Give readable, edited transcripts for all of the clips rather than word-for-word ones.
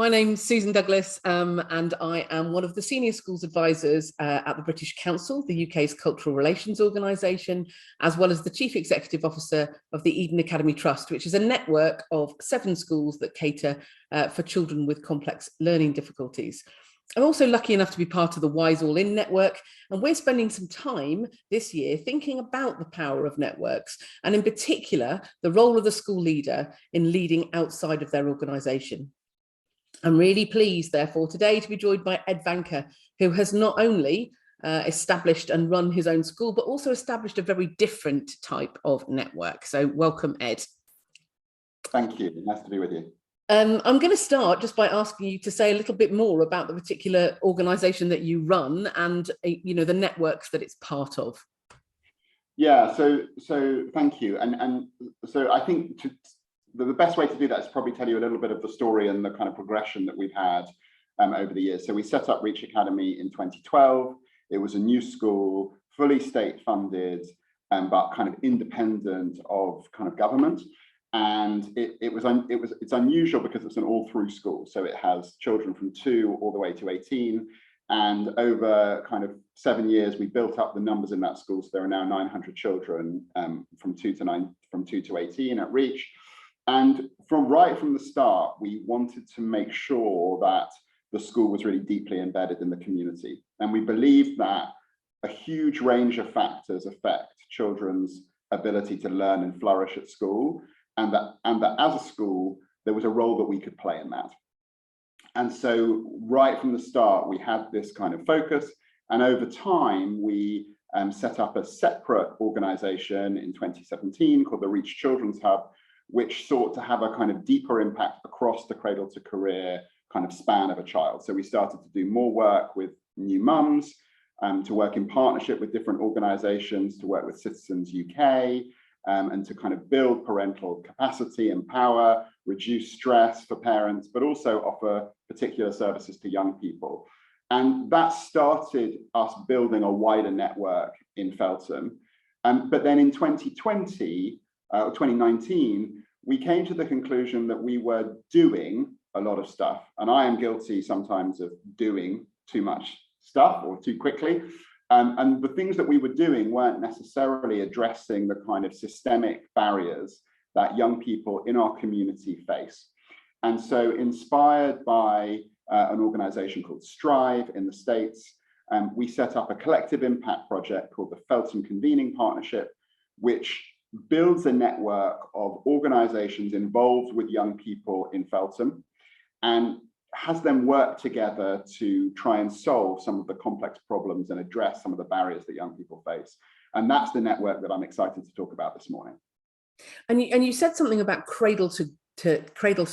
My name's Susan Douglas, and I am one of the senior schools advisors at the British Council, the UK's cultural relations organisation, as well as the Chief Executive Officer of the Eden Academy Trust, which is a network of 7 schools that cater for children with complex learning difficulties. I'm also lucky enough to be part of the Wise All In network, and we're spending some time this year thinking about the power of networks, and in particular, the role of the school leader in leading outside of their organisation. I'm really pleased, therefore, today to be joined by Ed Vainker, who has not only established and run his own school, but also established a very different type of network. So welcome, Ed. Thank you. Nice to be with you. I'm going to start just by asking you to say a little bit more about the particular organisation that you run and, the networks that it's part of. Yeah, so thank you. And so I think the best way to do that is probably tell you a little bit of the story and the kind of progression that we've had over the years. So we set up Reach Academy in 2012. It was a new school, fully state funded, but kind of independent of kind of government. And it's unusual because it's an all-through school. So it has children from 2 all the way to 18. And over kind of 7 years, we built up the numbers in that school. So there are now 900 children from 2 to 18 at Reach. And right from the start, we wanted to make sure that the school was really deeply embedded in the community. And we believe that a huge range of factors affect children's ability to learn and flourish at school, and that as a school, there was a role that we could play in that. And so right from the start, we had this kind of focus. And over time, we set up a separate organization in 2017 called the Reach Children's Hub, which sought to have a kind of deeper impact across the cradle to career kind of span of a child. So we started to do more work with new mums, to work in partnership with different organizations, to work with Citizens UK, and to kind of build parental capacity and power, reduce stress for parents, but also offer particular services to young people. And that started us building a wider network in Feltham. But then in 2019, we came to the conclusion that we were doing a lot of stuff. And I am guilty sometimes of doing too much stuff or too quickly. And the things that we were doing weren't necessarily addressing the kind of systemic barriers that young people in our community face. And so inspired by an organization called Strive in the States, we set up a collective impact project called the Feltham Convening Partnership, which builds a network of organizations involved with young people in Feltham and has them work together to try and solve some of the complex problems and address some of the barriers that young people face. And that's the network that I'm excited to talk about this morning. And you said something about cradle to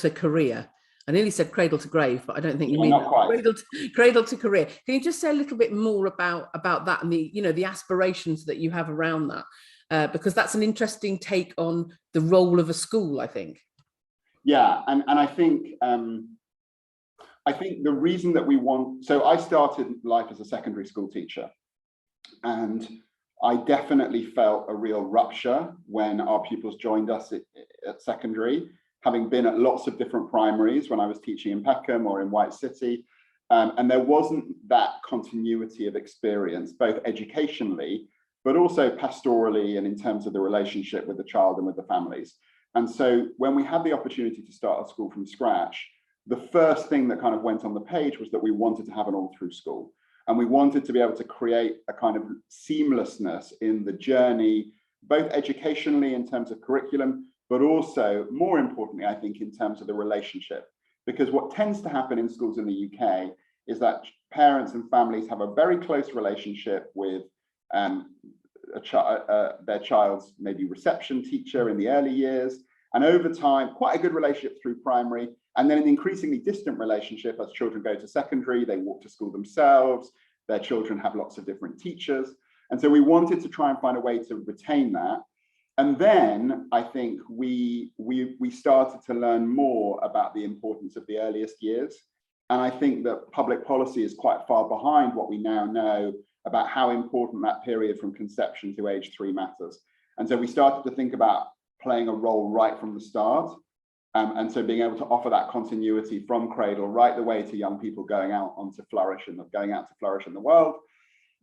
career. I nearly said cradle to grave, but I don't think you mean that. Cradle to career. Can you just say a little bit more about that and the aspirations that you have around that? Because that's an interesting take on the role of a school, I think. Yeah, and I think the reason that we want, so I started life as a secondary school teacher, and I definitely felt a real rupture when our pupils joined us at secondary, having been at lots of different primaries when I was teaching in Peckham or in White City, and there wasn't that continuity of experience, both educationally, but also pastorally and in terms of the relationship with the child and with the families. And so when we had the opportunity to start a school from scratch, the first thing that kind of went on the page was that we wanted to have an all-through school. And we wanted to be able to create a kind of seamlessness in the journey, both educationally in terms of curriculum, but also more importantly, I think, in terms of the relationship. Because what tends to happen in schools in the UK is that parents and families have a very close relationship with their child's maybe reception teacher in the early years, and over time quite a good relationship through primary, and then an increasingly distant relationship as children go to secondary. They walk to school themselves, their children have lots of different teachers, and so we wanted to try and find a way to retain that. And then I think we started to learn more about the importance of the earliest years, and I think that public policy is quite far behind what we now know about how important that period from conception to age 3 matters. And so we started to think about playing a role right from the start. And so being able to offer that continuity from Cradle right the way to young people going out to flourish in the world,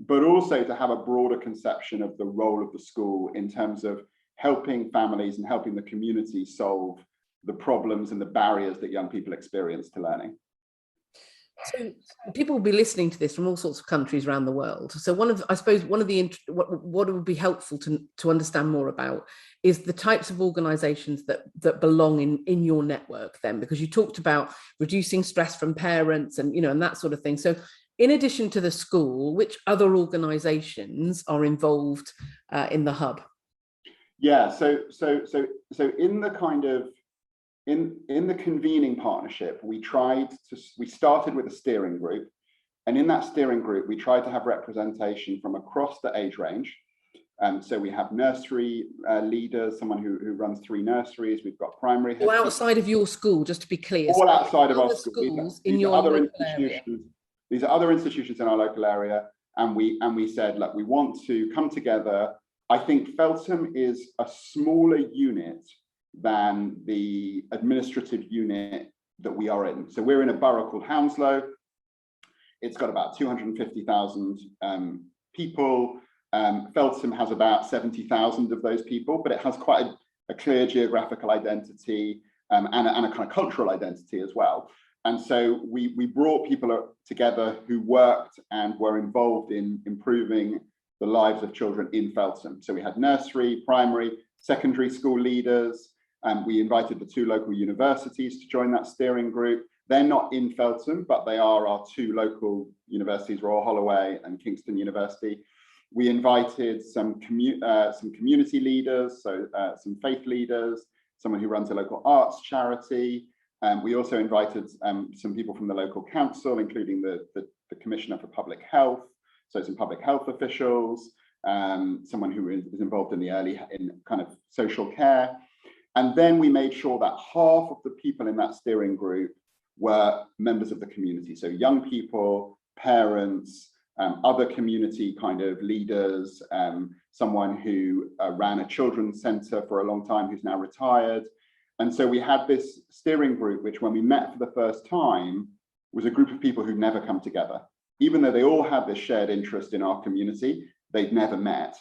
but also to have a broader conception of the role of the school in terms of helping families and helping the community solve the problems and the barriers that young people experience to learning. So people will be listening to this from all sorts of countries around the world. So what would be helpful to understand more about is the types of organizations that belong in your network then, because you talked about reducing stress from parents and, and that sort of thing. So in addition to the school, which other organizations are involved in the hub? Yeah, so in the kind of in the convening partnership, we started with a steering group, and in that steering group, we tried to have representation from across the age range. So we have nursery leaders, someone who runs 3 nurseries. We've got primary. Or outside of your school, just to be clear. All outside of our schools in your local area. These are other institutions in our local area, and we said, look, we want to come together. I think Feltham is a smaller unit than the administrative unit that we are in. So we're in a borough called Hounslow. It's got about 250,000 people. Feltham has about 70,000 of those people, but it has quite a clear geographical identity and a kind of cultural identity as well. And so we brought people together who worked and were involved in improving the lives of children in Feltham. So we had nursery, primary, secondary school leaders. We invited the 2 local universities to join that steering group. They're not in Feltham, but they are our 2 local universities, Royal Holloway and Kingston University. We invited some community leaders, so some faith leaders, someone who runs a local arts charity. We also invited some people from the local council, including the Commissioner for Public Health, so some public health officials, someone who is involved in kind of social care. And then we made sure that half of the people in that steering group were members of the community. So young people, parents, other community kind of leaders, someone who ran a children's centre for a long time who's now retired. And so we had this steering group, which when we met for the first time, was a group of people who'd never come together. Even though they all had this shared interest in our community, they'd never met.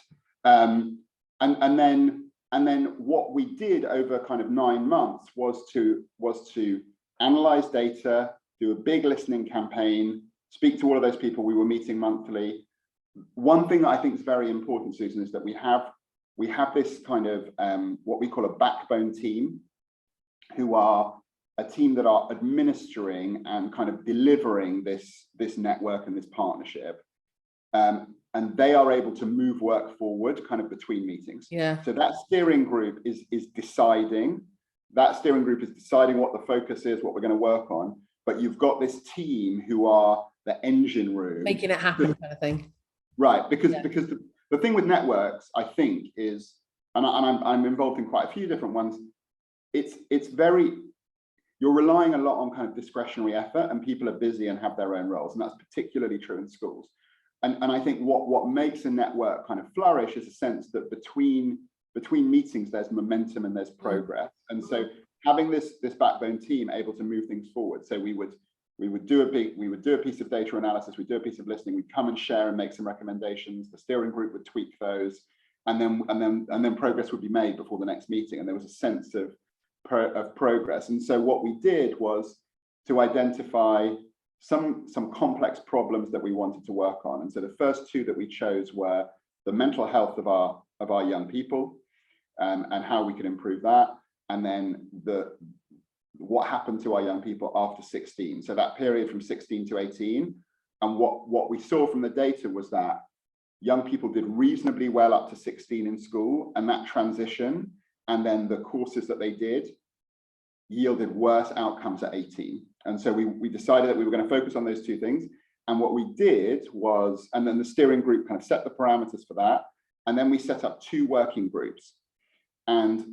And then what we did over kind of 9 months was to analyze data, do a big listening campaign, speak to all of those people. We were meeting monthly. One thing that I think is very important, Susan, is that we have this kind of what we call a backbone team, who are a team that are administering and kind of delivering this network and this partnership. And they are able to move work forward kind of between meetings. Yeah. So that steering group is deciding. That steering group is deciding what the focus is, what we're going to work on. But you've got this team who are the engine room. Making it happen kind of thing. Right, because the thing with networks, I think, is, and I'm involved in quite a few different ones, it's very, you're relying a lot on kind of discretionary effort, and people are busy and have their own roles, and that's particularly true in schools. And I think what makes a network kind of flourish is a sense that between meetings there's momentum and there's progress. And so having this backbone team able to move things forward. So we would do a piece of data analysis, we'd do a piece of listening, we'd come and share and make some recommendations. The steering group would tweak those, and then progress would be made before the next meeting. And there was a sense of progress. And so what we did was to identify some complex problems that we wanted to work on. And so the first 2 that we chose were the mental health of our young people, and how we could improve that, and then what happened to our young people after 16. So that period from 16 to 18. And what we saw from the data was that young people did reasonably well up to 16 in school, and that transition and then the courses that they did yielded worse outcomes at 18. And so we decided that we were going to focus on those 2 things. And what we did was, and then the steering group kind of set the parameters for that. And then we set up 2 working groups. And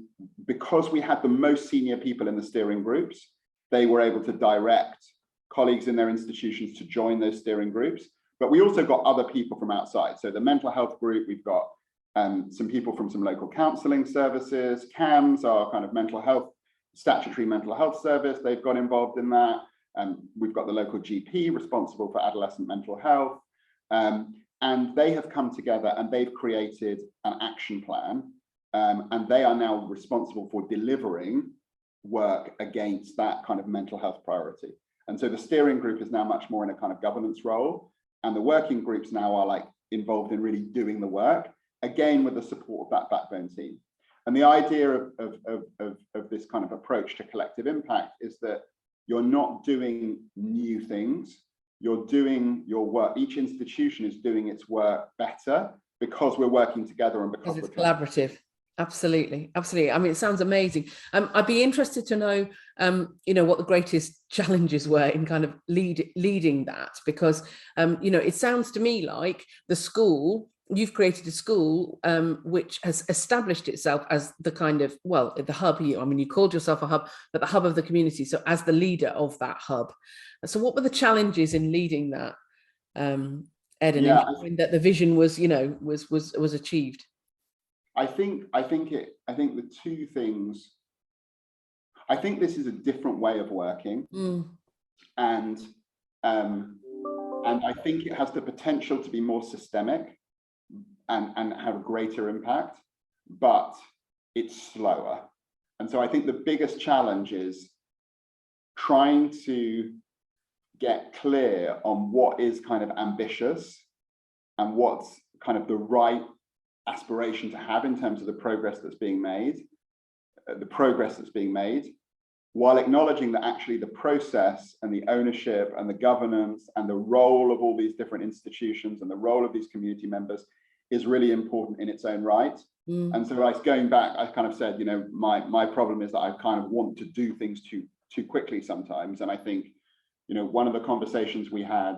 because we had the most senior people in the steering groups, they were able to direct colleagues in their institutions to join those steering groups. But we also got other people from outside. So the mental health group, we've got some people from some local counselling services. CAMS, our kind of mental health statutory mental health service, they've got involved in that. We've got the local GP responsible for adolescent mental health. And they have come together and they've created an action plan. And they are now responsible for delivering work against that kind of mental health priority. And so the steering group is now much more in a kind of governance role. And the working groups now are like involved in really doing the work, again, with the support of that backbone team. And the idea of this kind of approach to collective impact is that you're not doing new things, you're doing your work. Each institution is doing its work better because we're working together and because it's collaborative. Absolutely, absolutely. I mean, it sounds amazing. I'd be interested to know, what the greatest challenges were in kind of leading that, because, it sounds to me like the school, you've created a school which has established itself as the kind of, well, the hub. You called yourself a hub, but the hub of the community. So as the leader of that hub. So what were the challenges in leading that, Ed, and ensuring that the vision was, was achieved? I think the two things, I think this is a different way of working. And I think it has the potential to be more systemic and have a greater impact, but it's slower. And so I think the biggest challenge is trying to get clear on what is kind of ambitious and what's kind of the right aspiration to have in terms of the progress that's being made, while acknowledging that actually the process and the ownership and the governance and the role of all these different institutions and the role of these community members is really important in its own right. And so like going back, I kind of said, my problem is that I kind of want to do things too quickly sometimes. And I think, one of the conversations we had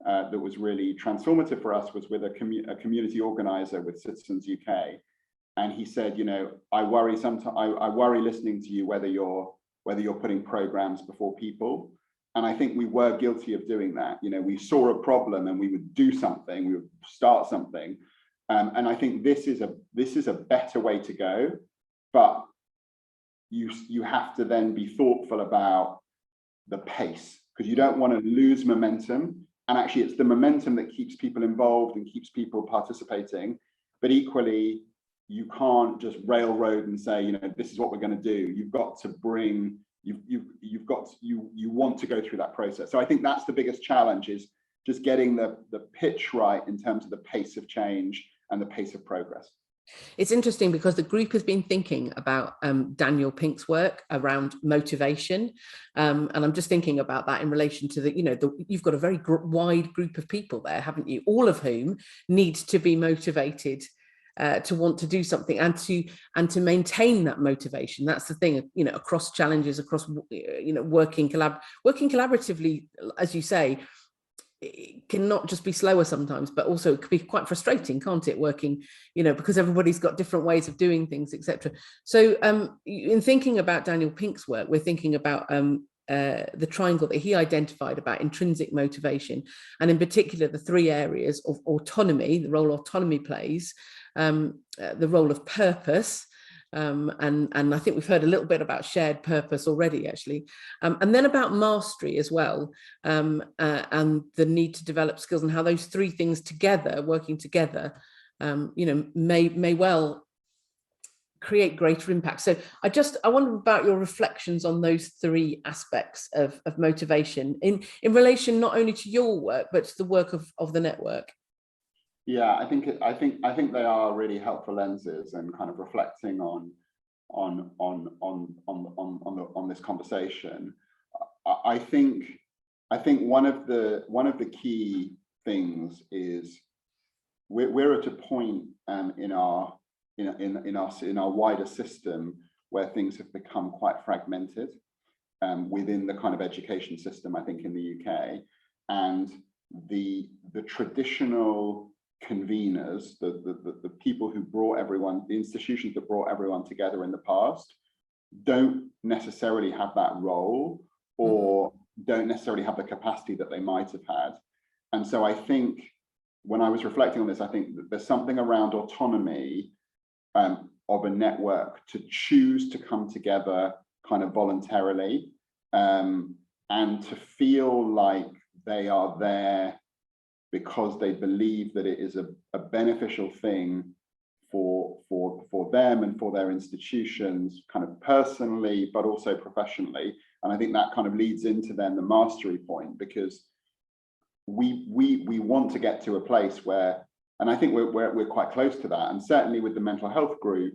that was really transformative for us was with a community organizer with Citizens UK, and he said, I worry sometimes. I worry listening to you whether you're putting programs before people, and I think we were guilty of doing that. We saw a problem and we would do something, we would start something, and I think this is a better way to go, but you have to then be thoughtful about the pace, because you don't want to lose momentum. And actually, it's the momentum that keeps people involved and keeps people participating. But equally, you can't just railroad and say, this is what we're going to do. You've got to bring, you want to go through that process. So I think that's the biggest challenge, is just getting the pitch right in terms of the pace of change and the pace of progress. It's interesting because the group has been thinking about Daniel Pink's work around motivation, and I'm just thinking about that in relation to you've got a very wide group of people there, haven't you? All of whom need to be motivated to want to do something and to maintain that motivation. That's the thing, across challenges, across working collaboratively, as you say. It can not just be slower sometimes, but also it could be quite frustrating, can't it, working, because everybody's got different ways of doing things, etc. So in thinking about Daniel Pink's work, we're thinking about the triangle that he identified about intrinsic motivation, and in particular the three areas of autonomy, the role autonomy plays, the role of purpose, and I think we've heard a little bit about shared purpose already, actually, and then about mastery as well, and the need to develop skills, and how those three things together, working together, may well create greater impact. So I wonder about your reflections on those three aspects of motivation in relation not only to your work but to the work of the network. Yeah, I think they are really helpful lenses, and kind of reflecting on this conversation. I think one of the key things is we're at a point in our wider system where things have become quite fragmented within the kind of education system, I think, in the UK, and the traditional conveners, the people who brought everyone, the institutions that brought everyone together in the past, don't necessarily have that role, or don't necessarily have the capacity that they might have had. And so I think when I was reflecting on this, I think that there's something around autonomy of a network to choose to come together kind of voluntarily, and to feel like they are there because they believe that it is a beneficial thing for them and for their institutions, kind of personally, but also professionally. And I think that kind of leads into then the mastery point, because we want to get to a place where, and I think we're quite close to that. And certainly with the mental health group,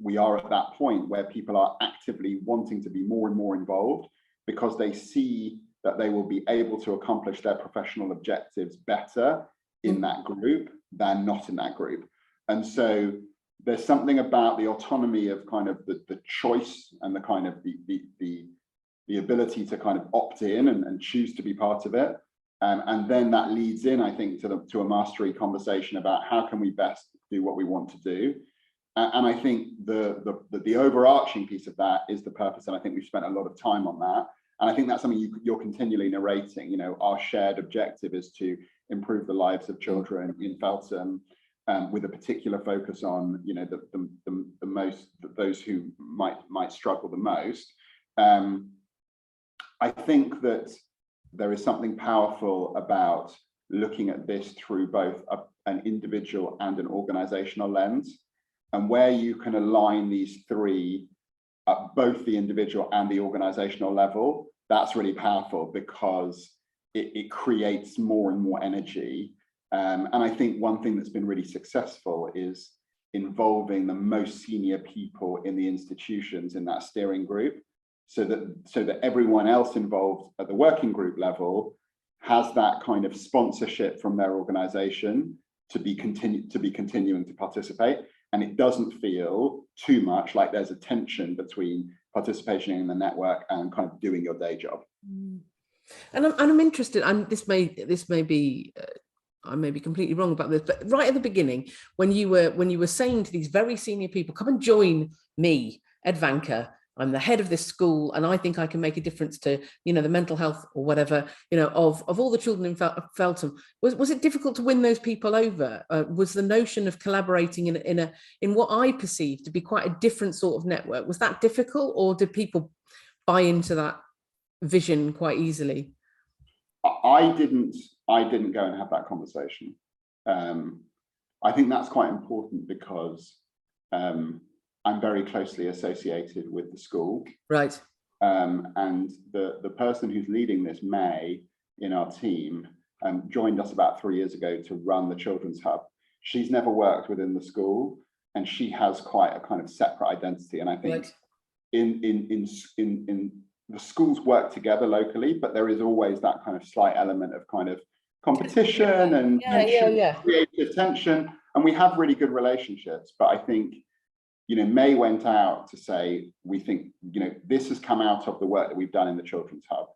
we are at that point where people are actively wanting to be more and more involved, because they see that they will be able to accomplish their professional objectives better in that group than not in that group. And so there's something about the autonomy of kind of the choice and the kind of the ability to kind of opt in and choose to be part of it. And then that leads in, I think, to a mastery conversation about how can we best do what we want to do. And I think the overarching piece of that is the purpose. And I think we've spent a lot of time on that. And I think that's something you're continually narrating. You know, our shared objective is to improve the lives of children in Feltham, with a particular focus on, you know, the most, those who might struggle the most. I think that there is something powerful about looking at this through both an individual and an organizational lens, and where you can align these three at both the individual and the organizational level. That's really powerful, because it creates more and more energy. And I think one thing that's been really successful is involving the most senior people in the institutions in that steering group, so that everyone else involved at the working group level has that kind of sponsorship from their organization to be continuing to participate. And it doesn't feel too much like there's a tension between participation in the network and kind of doing your day job. And I'm interested, and this may be I may be completely wrong about this, but right at the beginning, when you were saying to these very senior people, come and join me, Ed Vainker, I'm the head of this school, and I think I can make a difference to, you know, the mental health or whatever, you know, of all the children in Feltham. Was it difficult to win those people over? Was the notion of collaborating in what I perceived to be quite a different sort of network, was that difficult, or did people buy into that vision quite easily? I didn't go and have that conversation. I think that's quite important, because I'm very closely associated with the school. Right. And the person who's leading this, May, in our team, joined us about 3 years ago to run the Children's Hub. She's never worked within the school, and she has quite a kind of separate identity. And I think right. in the schools work together locally, but there is always that kind of slight element of kind of competition and creative tension. And we have really good relationships, but I think, you know, May went out to say, we think, you know, this has come out of the work that we've done in the Children's Hub.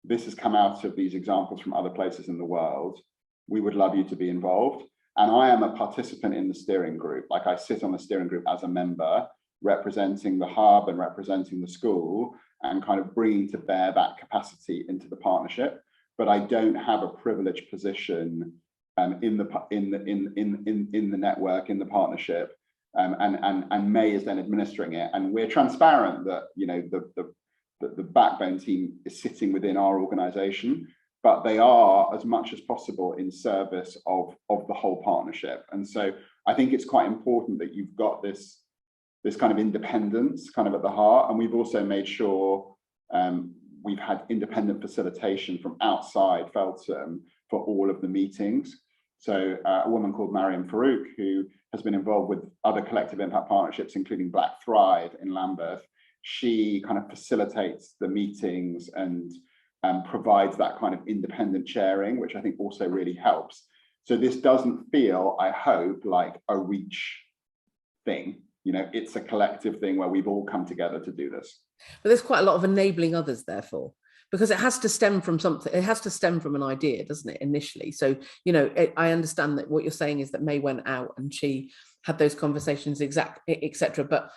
This has come out of these examples from other places in the world. We would love you to be involved. And I am a participant in the steering group. Like, I sit on the steering group as a member, representing the hub and representing the school, and kind of bringing to bear that capacity into the partnership. But I don't have a privileged position in the network, in the partnership. And May is then administering it, and we're transparent that, you know, the backbone team is sitting within our organization, but they are as much as possible in service of the whole partnership. And so I think it's quite important that you've got this kind of independence kind of at the heart. And we've also made sure we've had independent facilitation from outside Feltham for all of the meetings. So a woman called Mariam Farouk, who has been involved with other collective impact partnerships, including Black Thrive in Lambeth, she kind of facilitates the meetings and provides that kind of independent sharing, which I think also really helps. So this doesn't feel, I hope, like a reach thing. You know, it's a collective thing where we've all come together to do this. But there's quite a lot of enabling others, therefore, because it has to stem from something. It has to stem from an idea, doesn't it, initially? So, you know, I understand that what you're saying is that May went out and she had those conversations, etc. But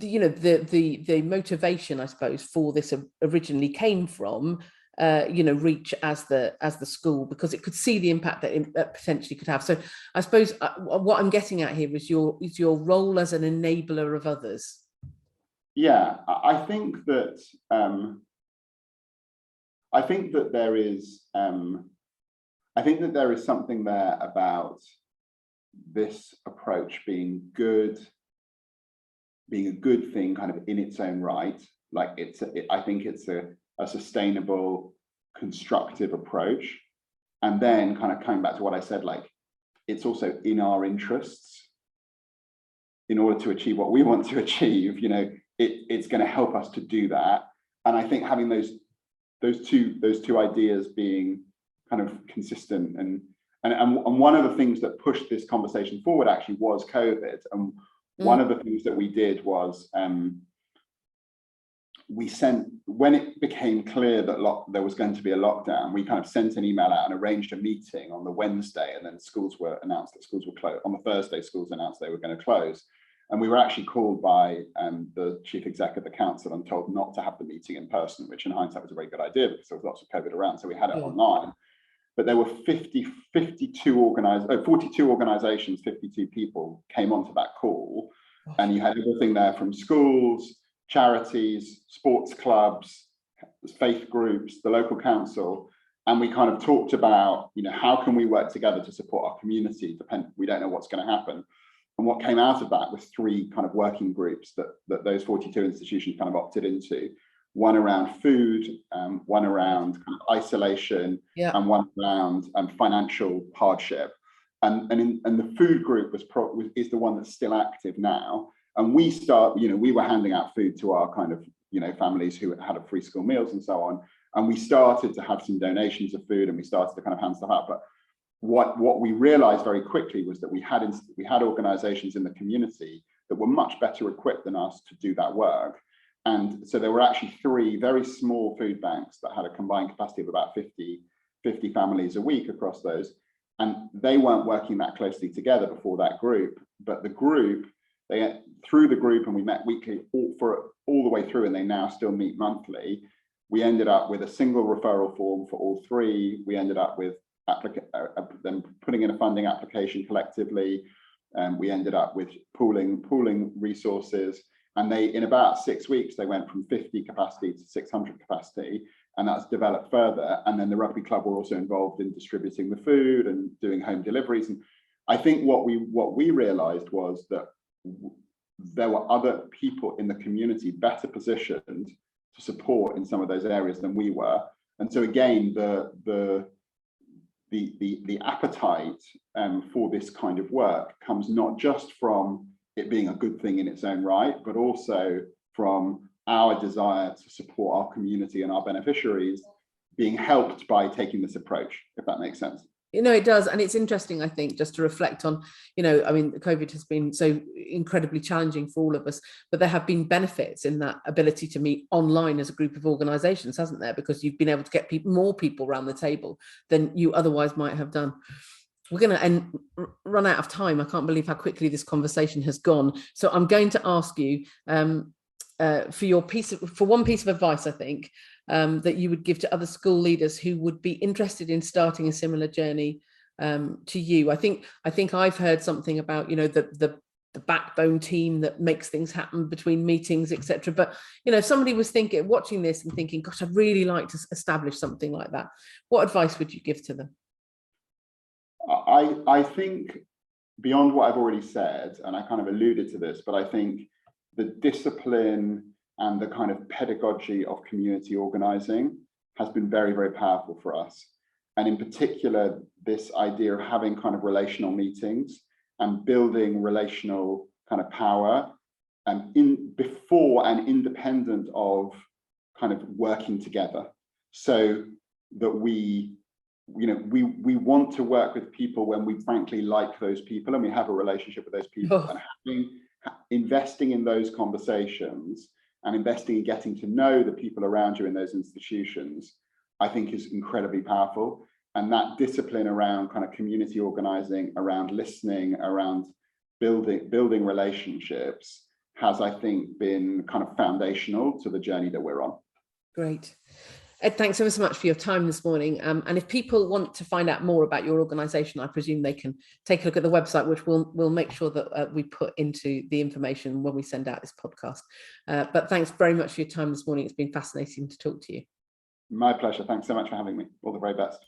you know, the motivation, I suppose, for this originally came from you know, Reach as the school, because it could see the impact that it potentially could have. So I suppose what I'm getting at here is your role as an enabler of others. Yeah, I think that there is something there about this approach being a good thing kind of in its own right. Like I think it's a sustainable, constructive approach. And then kind of coming back to what I said, like it's also in our interests in order to achieve what we want to achieve, you know, it's going to help us to do that. And I think having those two ideas being kind of consistent and one of the things that pushed this conversation forward actually was COVID. And one of the things that we did was we sent, when it became clear that there was going to be a lockdown, we kind of sent an email out and arranged a meeting on the Wednesday, and then schools were announced that schools were closed. On the Thursday, schools announced they were going to close. And we were actually called by the chief exec of the council and told not to have the meeting in person, which in hindsight was a very good idea because there was lots of COVID around. So we had it online. But there were 42 organizations, 52 people came onto that call. And you had everything there from schools, charities, sports clubs, faith groups, the local council. And we kind of talked about, you know, how can we work together to support our community? We don't know what's going to happen. And what came out of that was 3 kind of working groups that those 42 institutions kind of opted into. One around food, one around kind of isolation, and one around financial hardship. And the food group is the one that's still active now. And we were handing out food to our kind of, you know, families who had a free school meals and so on. And we started to have some donations of food and we started to kind of hand stuff out. But what we realized very quickly was that we had organizations in the community that were much better equipped than us to do that work. And so there were actually 3 very small food banks that had a combined capacity of about 50 families a week across those. And they weren't working that closely together before that group, but the group, through the group, and we met weekly all the way through, and they now still meet monthly. We ended up with a single referral form for all 3. We ended up with them putting in a funding application collectively. We ended up with pooling resources. And in about 6 weeks, they went from 50 capacity to 600 capacity, and that's developed further. And then the rugby club were also involved in distributing the food and doing home deliveries. And I think what we realized was that there were other people in the community better positioned to support in some of those areas than we were. And so again, the appetite for this kind of work comes not just from it being a good thing in its own right, but also from our desire to support our community and our beneficiaries being helped by taking this approach, if that makes sense. You know, it does. And it's interesting, I think, just to reflect on, you know, I mean, COVID has been so incredibly challenging for all of us, but there have been benefits in that ability to meet online as a group of organizations, hasn't there? Because you've been able to get more people around the table than you otherwise might have done. We're going to run out of time. I can't believe how quickly this conversation has gone. So I'm going to ask you for one piece of advice, I think, that you would give to other school leaders who would be interested in starting a similar journey to you. I think I've heard something about, you know, the backbone team that makes things happen between meetings, etc. But, you know, if somebody was watching this and thinking, gosh, I'd really like to establish something like that, what advice would you give to them? I think beyond what I've already said, and I kind of alluded to this, but I think the discipline and the kind of pedagogy of community organizing has been very, very powerful for us. And in particular, this idea of having kind of relational meetings and building relational kind of power before and independent of kind of working together, so that we want to work with people when we frankly like those people and we have a relationship with those people. And investing in those conversations and investing in getting to know the people around you in those institutions, I think is incredibly powerful. And that discipline around kind of community organizing, around listening, around building relationships has, I think, been kind of foundational to the journey that we're on. Great. Ed, thanks ever so much for your time this morning. And if people want to find out more about your organisation, I presume they can take a look at the website, which we'll make sure that we put into the information when we send out this podcast. But thanks very much for your time this morning. It's been fascinating to talk to you. My pleasure. Thanks so much for having me. All the very best.